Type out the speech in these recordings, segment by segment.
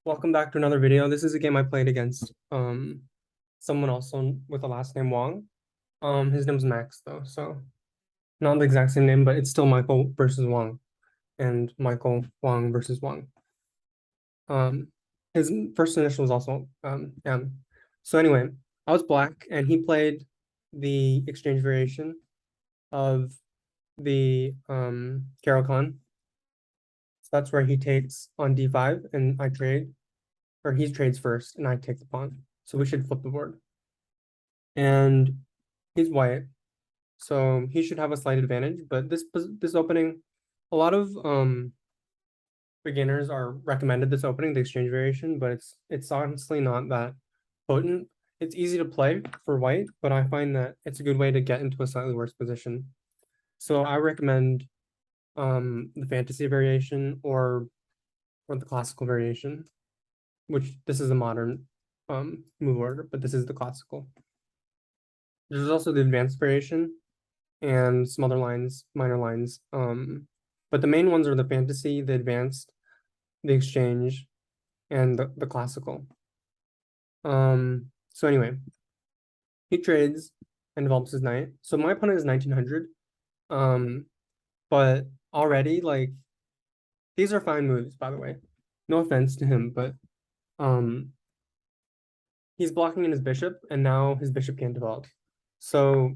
Welcome back to another video. This is a game I played against someone also with the last name Wang. His name's Max though, so not the exact same name, but it's still Michael versus Wang and Michael Wang versus Wang. His first initial was also M. So anyway, I was black and he played the exchange variation of the Carol Khan. So that's where he takes on D5 and I trade, or he trades first and I take the pawn. So we should flip the board. And he's white, so he should have a slight advantage. But this opening, a lot of beginners are recommended this opening, the exchange variation, but it's honestly not that potent. It's easy to play for white, but I find that it's a good way to get into a slightly worse position. So I recommend the fantasy variation or the classical variation, which this is a modern move order, but this is the classical. There's also the advanced variation and some other lines, minor lines. But the main ones are the fantasy, the advanced, the exchange, and the classical. So anyway, he trades and develops his knight. So my opponent is 1900. But already, like, these are fine moves, by the way. No offense to him, but he's blocking in his bishop, and now his bishop can't develop. So,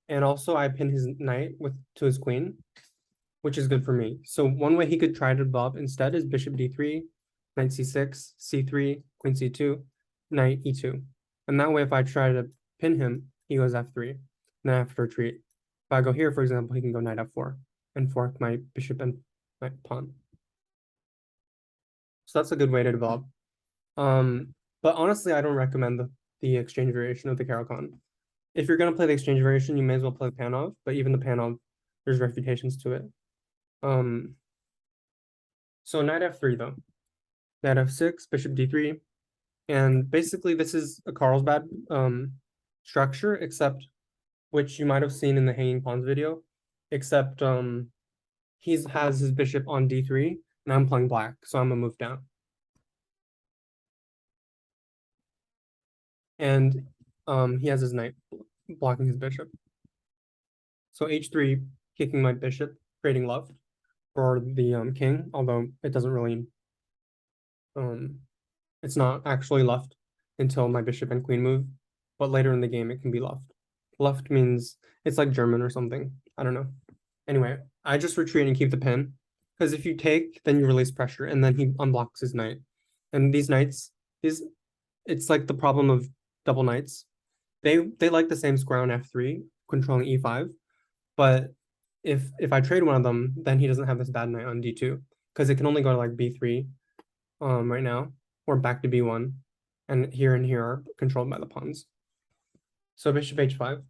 and also I pin his knight to his queen, which is good for me. So one way he could try to develop instead is bishop d3, knight c6, c3, queen c2, knight e2. And that way, if I try to pin him, he goes f3, then I have to retreat. If I go here, for example, he can go knight f4 and fork my bishop and my pawn. So that's a good way to develop. But honestly, I don't recommend the exchange variation of the Caro-Kann. If you're going to play the exchange variation, you may as well play Panov, but even the Panov, there's refutations to it. So knight f3 though, knight f6, bishop d3, and basically this is a Carlsbad structure, except which you might have seen in the hanging pawns video, except he has his bishop on d3, and I'm playing black, so I'm gonna move down. And he has his knight blocking his bishop. So h3, kicking my bishop, creating left for the king, although it doesn't really it's not actually left until my bishop and queen move, but later in the game it can be left. Left means it's like German or something. I don't know. Anyway, I just retreat and keep the pin, because if you take, then you release pressure, and then he unblocks his knight. And these knights, it's like the problem of double knights. They like the same square on f3, controlling e5, but if I trade one of them, then he doesn't have this bad knight on d2, because it can only go to like b3 right now, or back to b1, and here are controlled by the pawns. So bishop h5,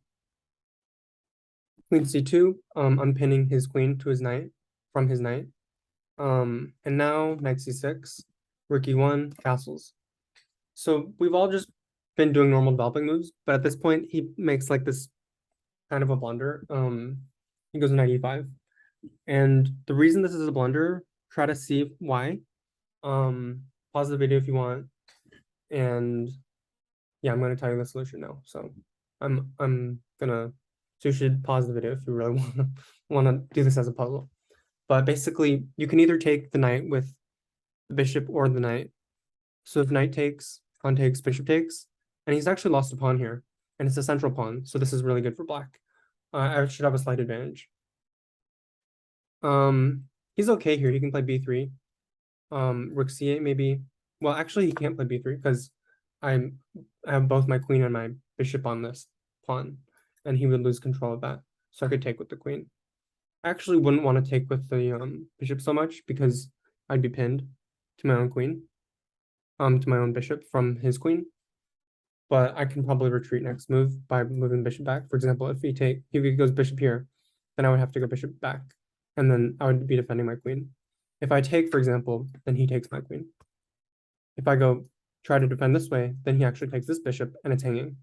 queen c2, unpinning his queen to his knight from his knight, and now knight c6, rook e1, castles. So we've all just been doing normal developing moves, but at this point he makes like this kind of a blunder. He goes knight e5, and the reason this is a blunder, try to see why. Pause the video if you want, and yeah, I'm going to tell you the solution now. So I'm gonna, so you should pause the video if you really want to do this as a puzzle. But basically, you can either take the knight with the bishop or the knight. So if knight takes, pawn takes, bishop takes, and he's actually lost a pawn here, and it's a central pawn, so this is really good for black. I should have a slight advantage. He's okay here. He can play b3. Rook c8 maybe. Well, actually, he can't play b3 because I have both my queen and my bishop on this pawn, and he would lose control of that. So I could take with the queen. I actually wouldn't want to take with the bishop so much because I'd be pinned to my own queen, to my own bishop from his queen. But I can probably retreat next move by moving bishop back. For example, if he goes bishop here, then I would have to go bishop back, and then I would be defending my queen. If I take, for example, then he takes my queen. If I go try to defend this way, then he actually takes this bishop and it's hanging.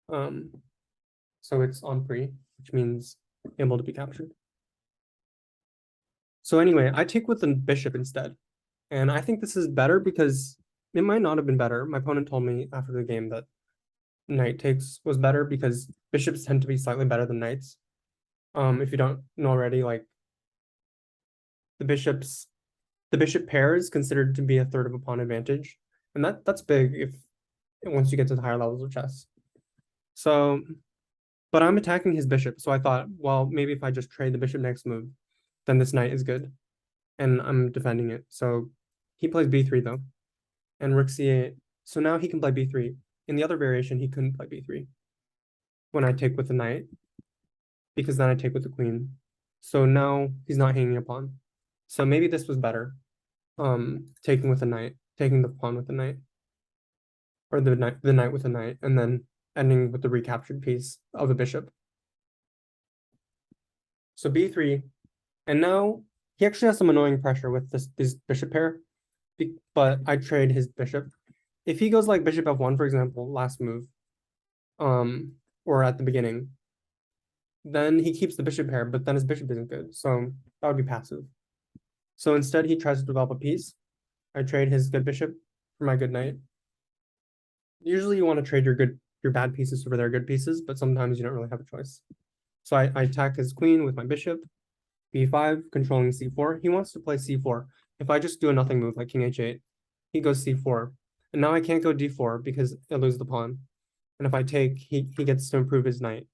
So it's on free, which means able to be captured. So anyway, I take with the bishop instead. And I think this is better because it might not have been better. My opponent told me after the game that knight takes was better because bishops tend to be slightly better than knights. If you don't know already, like the bishop pair is considered to be a third of a pawn advantage, and that's big if once you get to the higher levels of chess. So, but I'm attacking his bishop, so I thought, well, maybe if I just trade the bishop next move, then this knight is good, and I'm defending it. So he plays b3 though, and rook c8. So now he can play b3. In the other variation, he couldn't play b3 when I take with the knight, because then I take with the queen. So now he's not hanging a pawn. So maybe this was better. Taking with the knight, taking the pawn with the knight, or the knight with the knight, and then ending with the recaptured piece of the bishop. So b3, and now he actually has some annoying pressure with this bishop pair, but I trade his bishop. If he goes like bishop f1, for example, last move, or at the beginning, then he keeps the bishop pair, but then his bishop isn't good, so that would be passive. So instead, he tries to develop a piece. I trade his good bishop for my good knight. Usually, you want to trade your bad pieces for their good pieces, but sometimes you don't really have a choice. So I attack his queen with my bishop, b5, controlling c4. He wants to play c4. If I just do a nothing move like king h8, he goes c4. And now I can't go d4 because I lose the pawn. And if I take, he gets to improve his knight.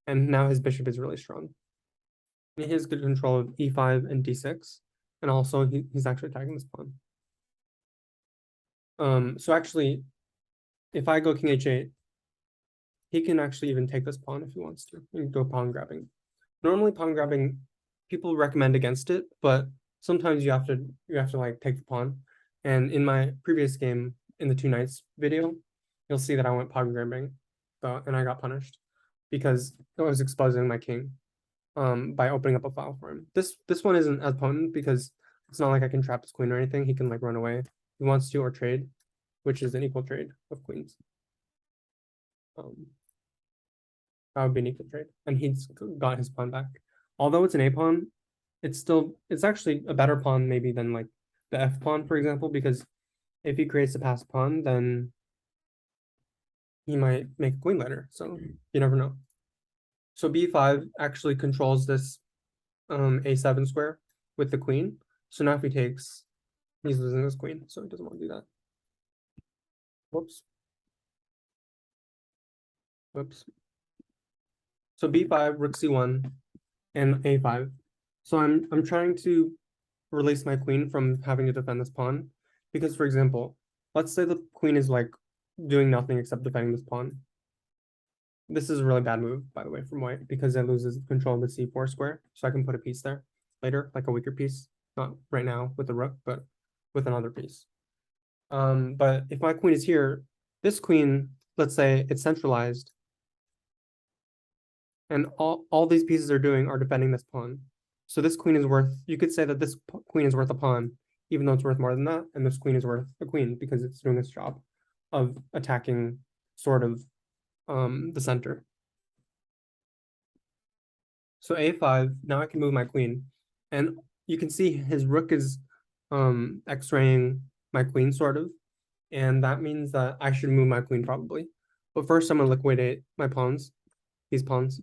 And now his bishop is really strong. And he has good control of e5 and d6. And also he's actually attacking this pawn. So actually, if I go king h8, he can actually even take this pawn if he wants to and go pawn grabbing. Normally pawn grabbing, people recommend against it, but sometimes you have to like take the pawn. And in my previous game, in the two knights video, you'll see that I went pawn grabbing, and I got punished because I was exposing my king by opening up a file for him. This one isn't as potent because it's not like I can trap his queen or anything. He can like run away if he wants to or trade, which is an equal trade of queens. That would be an equal trade, and he's got his pawn back. Although it's an a pawn, it's actually a better pawn maybe than like the f pawn, for example, because if he creates a passed pawn, then he might make a queen later. So you never know. So b5 actually controls this a7 square with the queen. So now if he takes, he's losing his queen, so he doesn't want to do that. Whoops. Whoops. So b5, rook c1, and a5. So I'm trying to release my queen from having to defend this pawn, because for example, let's say the queen is like doing nothing except defending this pawn. This is a really bad move, by the way, from white, because it loses control of the c4 square. So I can put a piece there later, like a weaker piece, not right now with the rook, but with another piece. But if my queen is here, this queen, let's say it's centralized, and all these pieces are doing are defending this pawn. So this queen is worth, you could say that this queen is worth a pawn, even though it's worth more than that, and this queen is worth a queen because it's doing its job of attacking sort of the center. So a5, now I can move my queen, and you can see his rook is x-raying my queen sort of, and that means that I should move my queen probably. But first I'm gonna liquidate my pawns, these pawns,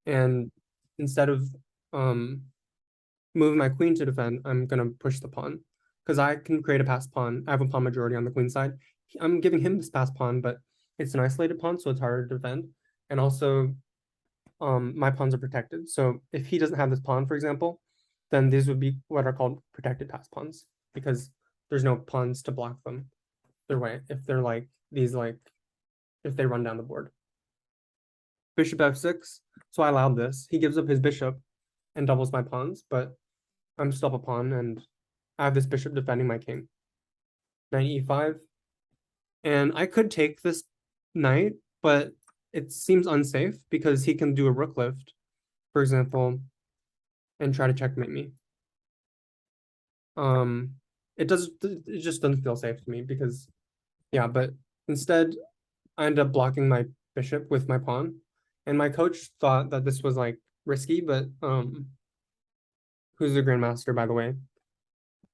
and instead of moving my queen to defend, I'm gonna push the pawn because I can create a passed pawn. I have a pawn majority on the queen side. I'm giving him this passed pawn, but it's an isolated pawn, so it's harder to defend. And also, my pawns are protected. So if he doesn't have this pawn, for example, then these would be what are called protected passed pawns because there's no pawns to block them their way if they're like these, like if they run down the board. Bishop f6. So I allowed this. He gives up his bishop and doubles my pawns, but I'm still up a pawn and I have this bishop defending my king. Knight e5. And I could take this knight, but it seems unsafe because he can do a rook lift, for example, and try to checkmate me. It just doesn't feel safe to me because, yeah, but instead I end up blocking my bishop with my pawn. And my coach thought that this was like risky, but who's the grandmaster, by the way?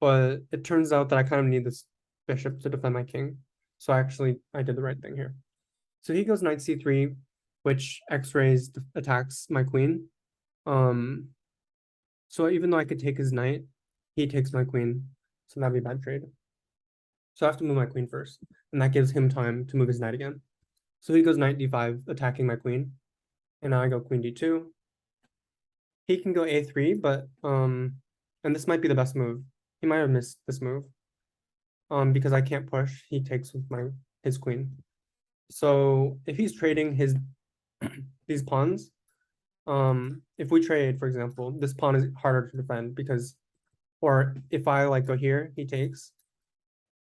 but it turns out that I kind of need this bishop to defend my king. So I did the right thing here. So he goes knight c3, which x-rays attacks my queen. So even though I could take his knight, he takes my queen. So that'd be a bad trade. So I have to move my queen first, and that gives him time to move his knight again. So he goes knight d5, attacking my queen. And now I go queen d2. He can go a3, but and this might be the best move. He might have missed this move. Because I can't push, he takes with his queen. So if he's trading his these pawns, if we trade, for example, this pawn is harder to defend because, or if I like go here, he takes.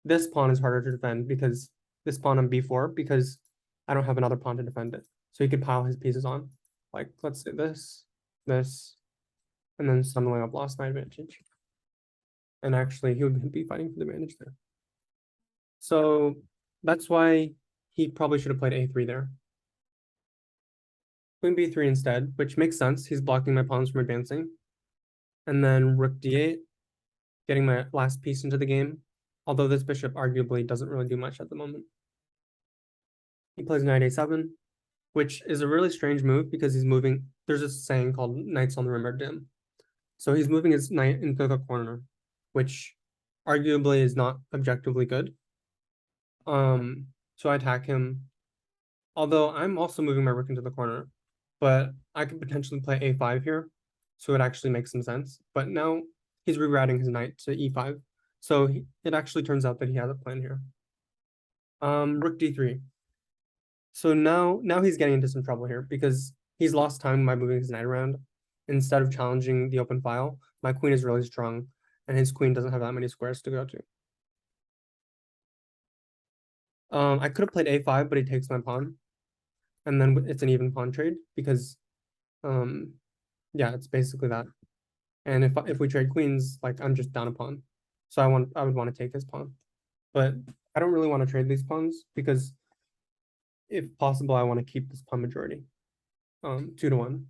This pawn is harder to defend because this pawn on b4 because I don't have another pawn to defend it. So he could pile his pieces on, like let's say this, and then suddenly I've lost my advantage. And actually, he would be fighting for the advantage there. So that's why he probably should have played a3 there. Queen b3 instead, which makes sense. He's blocking my pawns from advancing. And then rook d8, getting my last piece into the game. Although this bishop arguably doesn't really do much at the moment. He plays knight a7, which is a really strange move because he's moving. There's a saying called knights on the rim are dim. So he's moving his knight into the corner, which arguably is not objectively good. So I attack him. Although I'm also moving my rook into the corner, but I could potentially play a5 here, so it actually makes some sense. But now he's rerouting his knight to e5, so it actually turns out that he has a plan here. Rook d3. So now he's getting into some trouble here because he's lost time by moving his knight around. Instead of challenging the open file, my queen is really strong, and his queen doesn't have that many squares to go to. I could have played a5, but he takes my pawn, and then it's an even pawn trade because, yeah, it's basically that. And if we trade queens, like I'm just down a pawn, so I would want to take his pawn, but I don't really want to trade these pawns because, if possible, I want to keep this pawn majority, 2-1.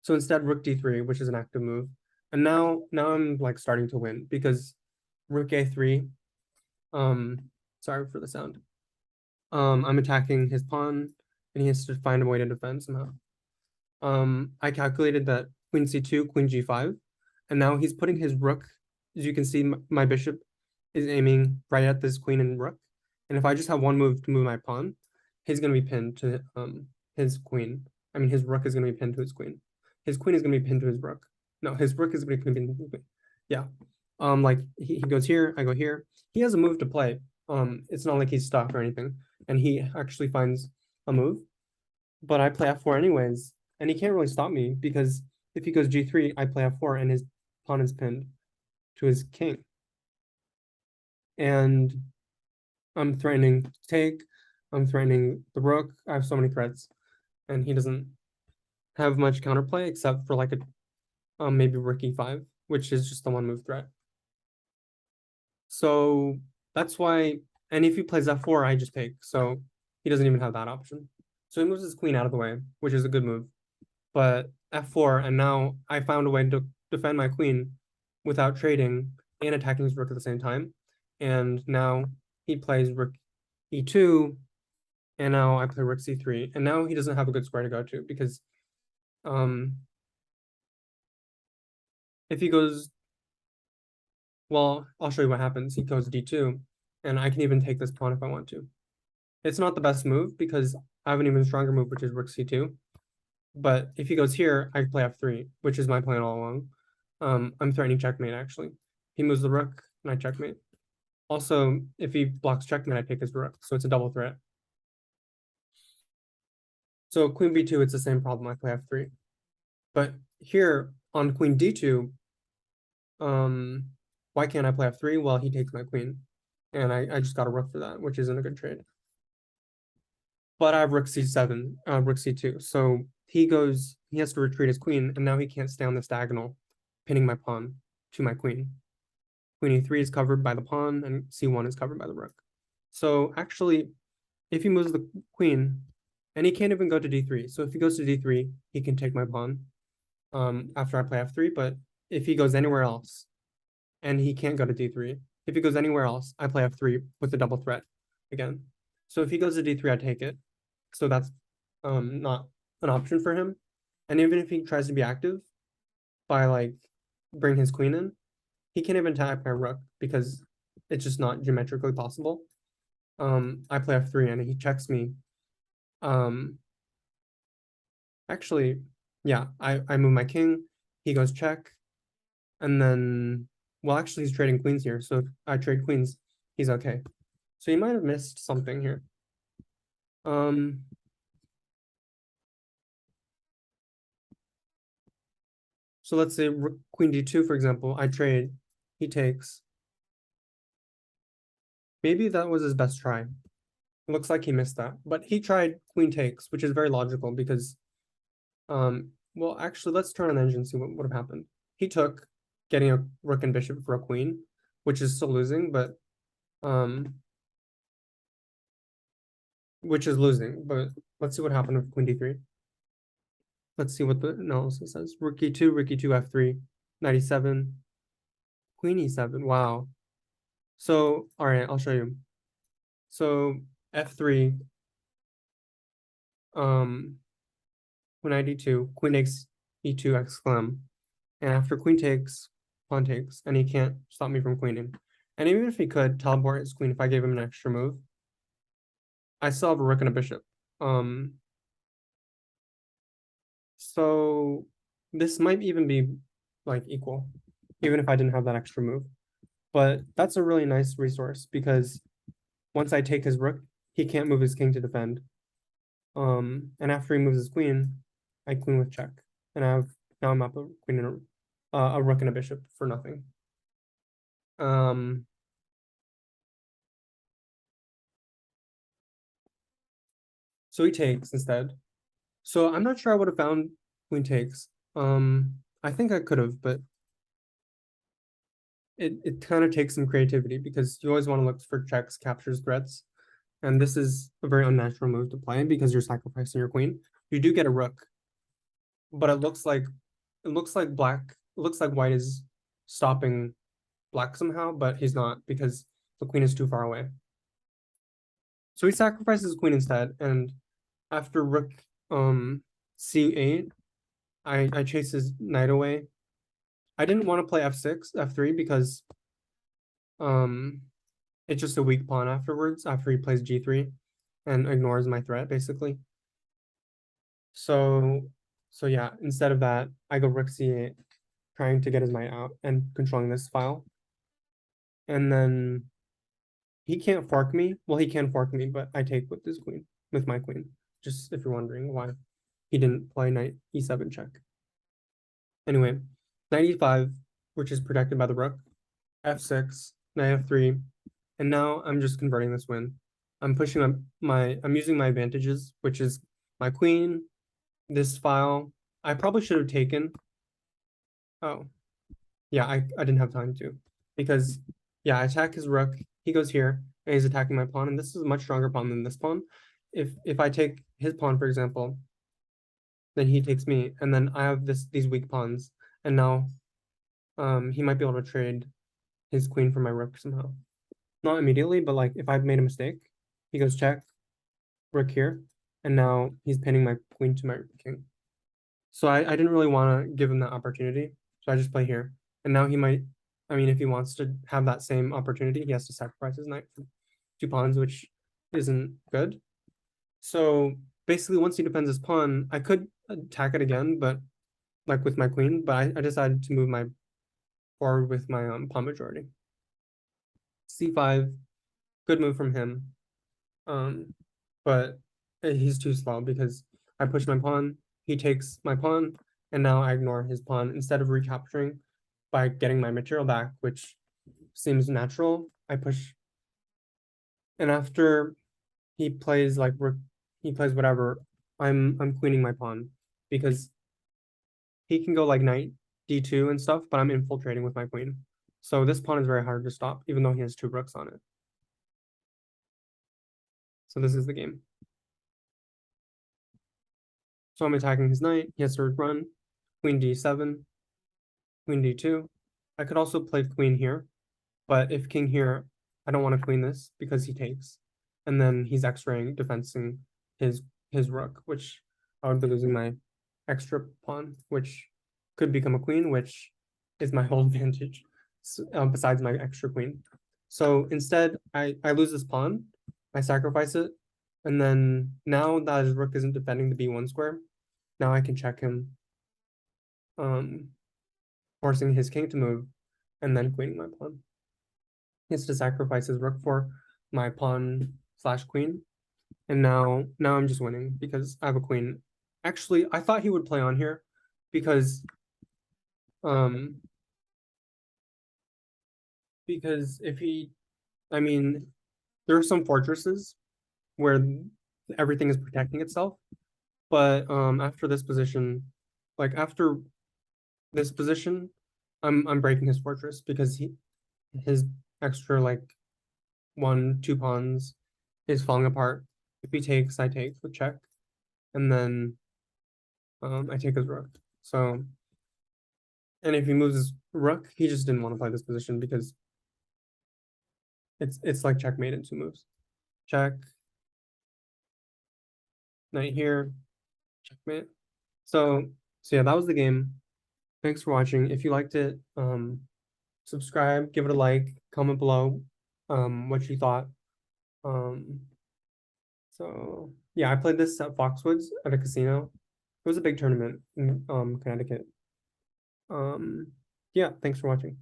So instead, rook d3, which is an active move, and now I'm like starting to win because rook a3. Sorry for the sound. I'm attacking his pawn, and he has to find a way to defend somehow. I calculated that queen c2, queen g5, and now he's putting his rook. As you can see, my bishop is aiming right at this queen and rook. And if I just have one move to move my pawn, he's going to be pinned to his queen. I mean, his rook is going to be pinned to his queen. His queen is going to be pinned to his rook. No, his rook is going to be pinned to his queen. Yeah. Like he goes here, I go here. He has a move to play. It's not like he's stuck or anything. And he actually finds a move. But I play f4 anyways. And he can't really stop me because if he goes g3, I play f4 and his pawn is pinned to his king. And I'm threatening to take, I'm threatening the rook. I have so many threats. And he doesn't have much counterplay except for like a maybe rook e5, which is just the one move threat. So that's why, and if he plays f4, I just take. So he doesn't even have that option. So he moves his queen out of the way, which is a good move. But f4, and now I found a way to defend my queen without trading and attacking his rook at the same time. And now he plays rook e2, and now I play rook c3. And now he doesn't have a good square to go to because if he goes, well, I'll show you what happens. He goes d2, and I can even take this pawn if I want to. It's not the best move because I have an even stronger move, which is rook c2. But if he goes here, I play f3, which is my plan all along. I'm threatening checkmate, actually. He moves the rook, and I checkmate. Also, if he blocks checkmate, I take his rook, so it's a double threat. So queen b2, it's the same problem. I play f3. But here, on queen d2, why can't I play f3? Well, he takes my queen. And I just got a rook for that, which isn't a good trade. But I have rook c7, rook c2. So he has to retreat his queen, and now he can't stay on this diagonal, pinning my pawn to my queen. Queen e3 is covered by the pawn, and c1 is covered by the rook. So actually, if he moves the queen, and he can't even go to d3. So if he goes to d3, he can take my pawn after I play f3. But if he goes anywhere else, and he can't go to d3. If he goes anywhere else, I play f3 with the double threat again. So if he goes to d3, I take it. So that's not an option for him. And even if he tries to be active by like bring his queen in, he can't even attack my rook because it's just not geometrically possible. I play f3 and he checks me. Actually, yeah, I move my king, he goes check, and then, well, actually he's trading queens here, so if I trade queens, he's okay. So he might have missed something here. So let's say queen d2, for example, I trade, he takes. Maybe that was his best try. It looks like he missed that, but he tried queen takes, which is very logical because, well, actually, let's turn on the engine and see what would have happened. He took, getting a rook and bishop for a queen, which is still losing, but, which is losing, but let's see what happened with queen d3. Let's see what the analysis says. Rook e2, rook e2, f3, 97, queen e7. Wow. So, all right, I'll show you. So f3, queen d2, queen takes e2 exclam, and after queen takes, pawn takes, and he can't stop me from queening. And even if he could teleport his queen, if I gave him an extra move, I still have a rook and a bishop. So this might even be like equal, even if I didn't have that extra move. But that's a really nice resource because once I take his rook, he can't move his king to defend. And after he moves his queen, I queen with check, and now I'm up a queen and a rook and a bishop for nothing. So he takes instead. So I'm not sure I would have found queen takes. I think I could have, but it kind of takes some creativity because you always want to look for checks, captures, threats. And this is a very unnatural move to play because you're sacrificing your queen. You do get a rook, but it looks like white is stopping black somehow, but he's not because the queen is too far away. So he sacrifices queen instead, and after rook c8, I chase his knight away. I didn't want to play f6, f3 because it's just a weak pawn afterwards after he plays g3 and ignores my threat basically. So yeah, instead of that, I go rook c8, trying to get his knight out and controlling this file. And then he can't fork me. Well, he can fork me, but I take with his queen, with my queen. Just if you're wondering why he didn't play knight e7 check. Anyway, knight e5, which is protected by the rook, f6, knight f3, and now I'm just converting this win. I'm pushing I'm using my advantages, which is my queen, this file. I probably should have taken. Oh, yeah, I didn't have time to because yeah, I attack his rook. He goes here and he's attacking my pawn, and this is a much stronger pawn than this pawn. If I take his pawn, for example, then he takes me, and then I have these weak pawns, and now he might be able to trade his queen for my rook somehow. Not immediately, but like if I've made a mistake, he goes check, rook here, and now he's pinning my queen to my king. So I didn't really want to give him that opportunity, so I just play here. And now he might, I mean, if he wants to have that same opportunity, he has to sacrifice his knight for 2 pawns, which isn't good. So basically, once he defends his pawn, I could attack it again, but like with my queen, but I decided to move my forward with my pawn majority. c5, good move from him. But he's too slow because I push my pawn, he takes my pawn, and now I ignore his pawn instead of recapturing by getting my material back, which seems natural. I push, and after he plays like he plays whatever, I'm queening my pawn because he can go like knight d2 and stuff, but I'm infiltrating with my queen. So this pawn is very hard to stop, even though he has 2 rooks on it. So this is the game. So I'm attacking his knight. He has to run. Queen d7, queen d2. I could also play queen here, but if king here, I don't want to queen this because he takes, and then he's X-raying, defensing his his rook, which I would be losing my extra pawn, which could become a queen, which is my whole advantage, besides my extra queen. So instead, I lose this pawn, I sacrifice it, and then now that his rook isn't defending the b1 square, now I can check him, um, forcing his king to move, and then queening my pawn. He has to sacrifice his rook for my pawn slash queen, and now I'm just winning because I have a queen. Actually, I thought he would play on here because um if he, I mean, there are some fortresses where everything is protecting itself, but after this position, like after this position, I'm breaking his fortress because his extra like 1, 2 pawns is falling apart. If he takes, I take with check, and then I take his rook. So, and if he moves his rook, he just didn't want to play this position because it's like checkmate in 2 moves. Check, knight here, checkmate. So yeah, that was the game. Thanks for watching. If you liked it, subscribe, give it a like, comment below what you thought. Um, so yeah, I played this at Foxwoods at a casino. It was a big tournament in Connecticut. Yeah, thanks for watching.